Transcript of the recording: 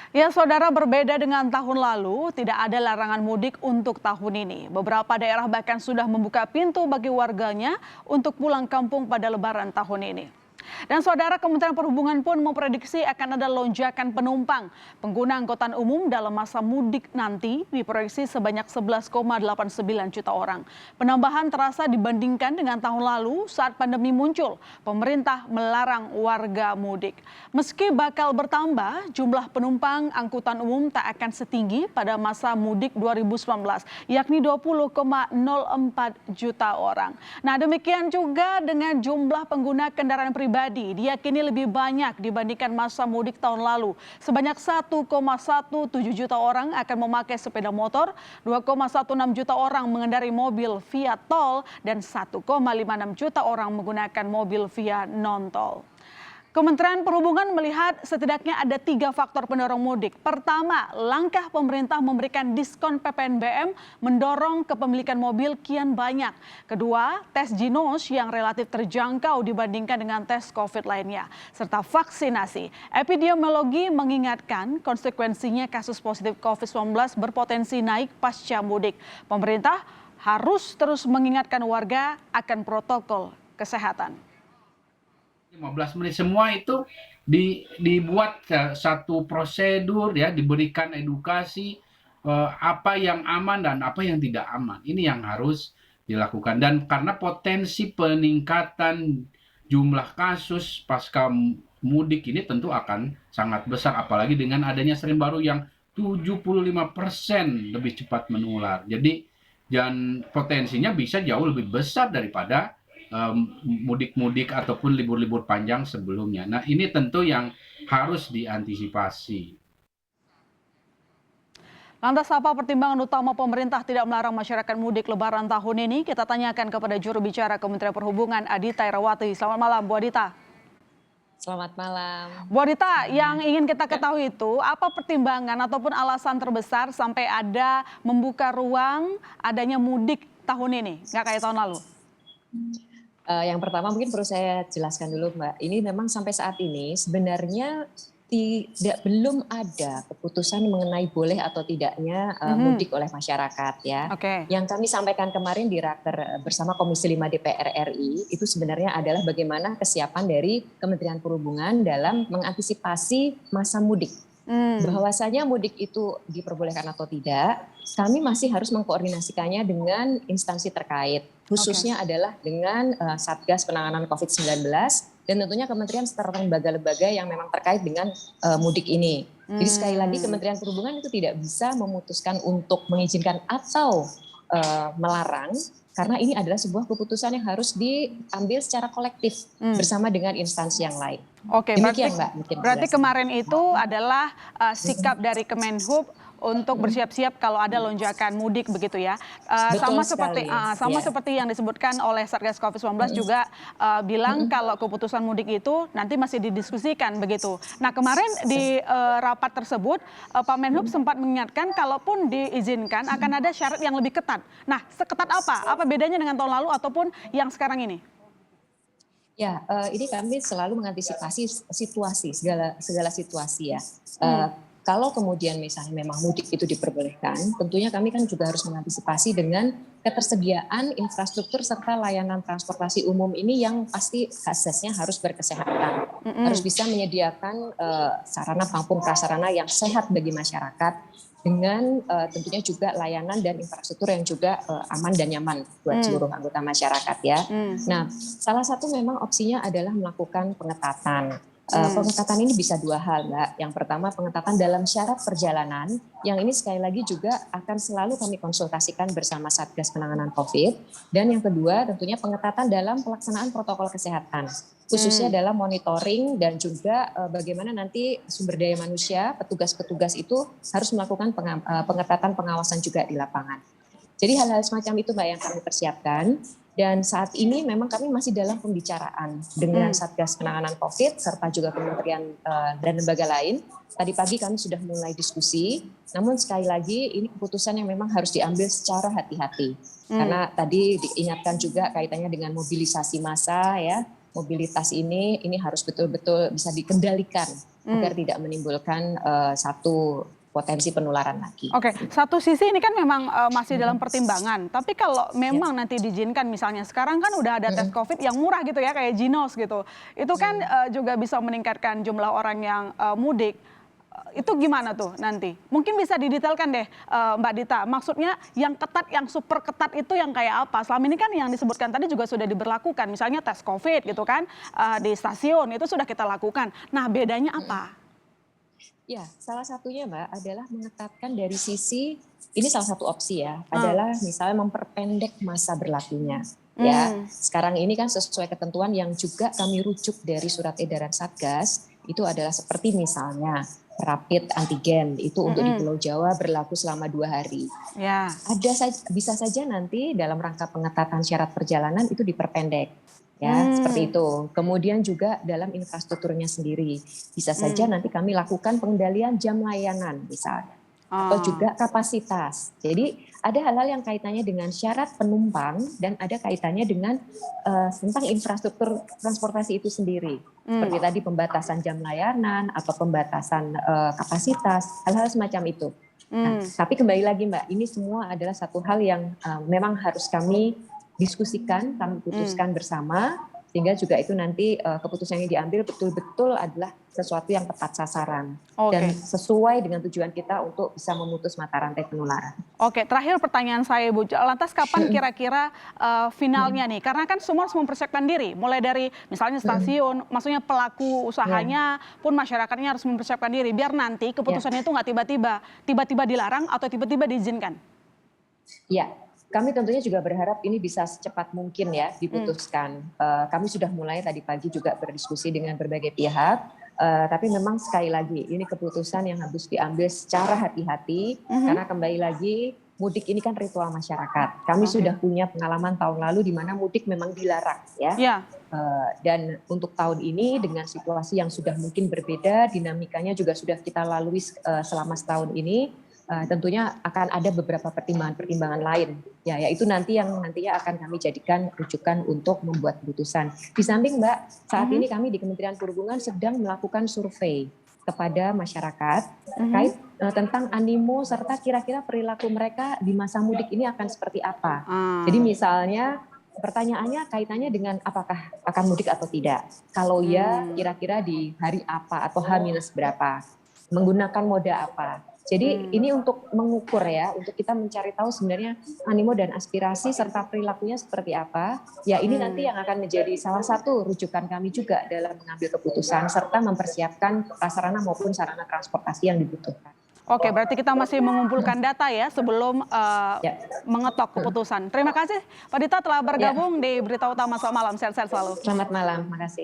Ya, saudara, berbeda dengan tahun lalu, tidak ada larangan mudik untuk tahun ini. Beberapa daerah bahkan sudah membuka pintu bagi warganya untuk pulang kampung pada Lebaran tahun ini. Dan saudara, Kementerian Perhubungan pun memprediksi akan ada lonjakan penumpang. Pengguna angkutan umum dalam masa mudik nanti diproyeksi sebanyak 11,89 juta orang. Penambahan terasa dibandingkan dengan tahun lalu saat pandemi muncul. Pemerintah melarang warga mudik. Meski bakal bertambah, jumlah penumpang angkutan umum tak akan setinggi pada masa mudik 2019, yakni 20,04 juta orang. Nah, demikian juga dengan jumlah pengguna kendaraan pribadi diyakini lebih banyak dibandingkan masa mudik tahun lalu. Sebanyak 1,17 juta orang akan memakai sepeda motor, 2,16 juta orang mengendarai mobil via tol, dan 1,56 juta orang menggunakan mobil via non-tol. Kementerian Perhubungan melihat setidaknya ada 3 faktor pendorong mudik. Pertama, langkah pemerintah memberikan diskon PPNBM mendorong kepemilikan mobil kian banyak. Kedua, tes ginos yang relatif terjangkau dibandingkan dengan tes COVID lainnya. Serta vaksinasi. Epidemiologi mengingatkan konsekuensinya kasus positif COVID-19 berpotensi naik pasca mudik. Pemerintah harus terus mengingatkan warga akan protokol kesehatan. 15 menit semua itu dibuat satu prosedur ya, diberikan edukasi apa yang aman dan apa yang tidak aman. Ini yang harus dilakukan, dan karena potensi peningkatan jumlah kasus pasca mudik ini tentu akan sangat besar, apalagi dengan adanya strain baru yang 75% lebih cepat menular. Jadi dan potensinya bisa jauh lebih besar daripada mudik-mudik ataupun libur-libur panjang sebelumnya. Nah, ini tentu yang harus diantisipasi. Lantas apa pertimbangan utama pemerintah tidak melarang masyarakat mudik Lebaran tahun ini? Kita tanyakan kepada juru bicara Kementerian Perhubungan Adita Irawati. Selamat malam, Bu Adita. Selamat malam. Bu Adita, yang ingin kita ketahui itu apa pertimbangan ataupun alasan terbesar sampai ada membuka ruang adanya mudik tahun ini, nggak kayak tahun lalu? Yang pertama mungkin perlu saya jelaskan dulu, Mbak. Ini memang sampai saat ini sebenarnya belum ada keputusan mengenai boleh atau tidaknya mudik oleh masyarakat ya. Oke. Yang kami sampaikan kemarin di Raker bersama Komisi 5 DPR RI itu sebenarnya adalah bagaimana kesiapan dari Kementerian Perhubungan dalam mengantisipasi masa mudik. Bahwasanya mudik itu diperbolehkan atau tidak, kami masih harus mengkoordinasikannya dengan instansi terkait, khususnya adalah dengan Satgas Penanganan COVID-19 dan tentunya kementerian serta lembaga-lembaga yang memang terkait dengan mudik ini. Jadi sekali lagi Kementerian Perhubungan itu tidak bisa memutuskan untuk mengizinkan atau melarang, karena ini adalah sebuah keputusan yang harus diambil secara kolektif bersama dengan instansi yang lain. Oke, demikian Mbak. Berarti kemarin itu adalah sikap dari Kemenhub untuk bersiap-siap kalau ada lonjakan mudik begitu ya. Sama seperti yang disebutkan oleh Satgas COVID-19 juga bilang kalau keputusan mudik itu nanti masih didiskusikan begitu. Nah, kemarin di rapat tersebut Pak Menhub sempat mengingatkan kalaupun diizinkan akan ada syarat yang lebih ketat. Nah, seketat apa? Apa bedanya dengan tahun lalu ataupun yang sekarang ini? Ya, ini kami selalu mengantisipasi situasi, segala situasi ya. Kalau kemudian misalnya memang mudik itu diperbolehkan, tentunya kami kan juga harus mengantisipasi dengan ketersediaan infrastruktur serta layanan transportasi umum ini yang pasti aksesnya harus berkesehatan. Harus bisa menyediakan sarana panggung prasarana yang sehat bagi masyarakat dengan tentunya juga layanan dan infrastruktur yang juga aman dan nyaman buat seluruh anggota masyarakat ya. Nah, salah satu memang opsinya adalah melakukan pengetatan. Pengetatan ini bisa dua hal, Mbak. Yang pertama pengetatan dalam syarat perjalanan, yang ini sekali lagi juga akan selalu kami konsultasikan bersama Satgas Penanganan COVID. Dan yang kedua tentunya pengetatan dalam pelaksanaan protokol kesehatan, khususnya dalam monitoring dan juga bagaimana nanti sumber daya manusia, petugas-petugas itu harus melakukan pengetatan pengawasan juga di lapangan. Jadi hal-hal semacam itu Mbak yang kami persiapkan. Dan saat ini memang kami masih dalam pembicaraan dengan Satgas Penanganan COVID serta juga kementerian dan lembaga lain. Tadi pagi kami sudah mulai diskusi, namun sekali lagi ini keputusan yang memang harus diambil secara hati-hati. Karena tadi diingatkan juga kaitannya dengan mobilisasi massa ya, mobilitas ini harus betul-betul bisa dikendalikan agar tidak menimbulkan satu potensi penularan lagi. Oke, satu sisi ini kan memang masih dalam pertimbangan. Tapi kalau memang nanti diizinkan, misalnya sekarang kan udah ada tes COVID yang murah gitu ya, kayak Ginos gitu. Itu kan juga bisa meningkatkan jumlah orang yang mudik. Itu gimana tuh nanti? Mungkin bisa didetailkan deh, Mbak Dita. Maksudnya yang ketat, yang super ketat itu yang kayak apa? Selama ini kan yang disebutkan tadi juga sudah diberlakukan. Misalnya tes COVID gitu kan, di stasiun itu sudah kita lakukan. Nah, bedanya apa? Ya, salah satunya Mbak adalah mengetatkan dari sisi, ini salah satu opsi ya, adalah misalnya memperpendek masa berlakunya. Ya, sekarang ini kan sesuai ketentuan yang juga kami rujuk dari surat edaran Satgas, itu adalah seperti misalnya rapid antigen, itu untuk di Pulau Jawa berlaku selama 2 hari. Ya. Bisa saja nanti dalam rangka pengetatan syarat perjalanan itu diperpendek. Ya, seperti itu. Kemudian juga dalam infrastrukturnya sendiri. Bisa saja nanti kami lakukan pengendalian jam layanan misalnya. Atau juga kapasitas. Jadi ada hal-hal yang kaitannya dengan syarat penumpang dan ada kaitannya dengan tentang infrastruktur transportasi itu sendiri. Seperti tadi pembatasan jam layanan atau pembatasan kapasitas, hal-hal semacam itu. Nah, tapi kembali lagi Mbak, ini semua adalah satu hal yang memang harus kami diskusikan, kami putuskan bersama, sehingga juga itu nanti keputusan yang diambil betul-betul adalah sesuatu yang tepat sasaran dan sesuai dengan tujuan kita untuk bisa memutus mata rantai penularan. Oke, terakhir pertanyaan saya Bu, lantas kapan kira-kira finalnya nih? Karena kan semua harus mempersiapkan diri, mulai dari misalnya stasiun, maksudnya pelaku usahanya pun masyarakatnya harus mempersiapkan diri, biar nanti keputusannya itu nggak tiba-tiba dilarang atau tiba-tiba diizinkan. Ya. Kami tentunya juga berharap ini bisa secepat mungkin ya diputuskan. Kami sudah mulai tadi pagi juga berdiskusi dengan berbagai pihak, tapi memang sekali lagi ini keputusan yang harus diambil secara hati-hati, karena kembali lagi mudik ini kan ritual masyarakat. Kami sudah punya pengalaman tahun lalu di mana mudik memang dilarang ya. Dan untuk tahun ini dengan situasi yang sudah mungkin berbeda, dinamikanya juga sudah kita lalui selama setahun ini. Tentunya akan ada beberapa pertimbangan-pertimbangan lain, ya, yaitu nantinya akan kami jadikan rujukan untuk membuat keputusan. Di samping Mbak, saat ini kami di Kementerian Perhubungan sedang melakukan survei kepada masyarakat terkait tentang animo serta kira-kira perilaku mereka di masa mudik ini akan seperti apa. Jadi misalnya pertanyaannya kaitannya dengan apakah akan mudik atau tidak. Kalau ya, kira-kira di hari apa atau H- berapa, menggunakan moda apa. Jadi ini untuk mengukur ya, untuk kita mencari tahu sebenarnya animo dan aspirasi serta perilakunya seperti apa. Ya ini nanti yang akan menjadi salah satu rujukan kami juga dalam mengambil keputusan serta mempersiapkan prasarana maupun sarana transportasi yang dibutuhkan. Oke, berarti kita masih mengumpulkan data ya sebelum mengetok keputusan. Terima kasih Pak Dita telah bergabung di Berita Utama Selamat Malam. Sehat-sehat selalu. Selamat malam, makasih.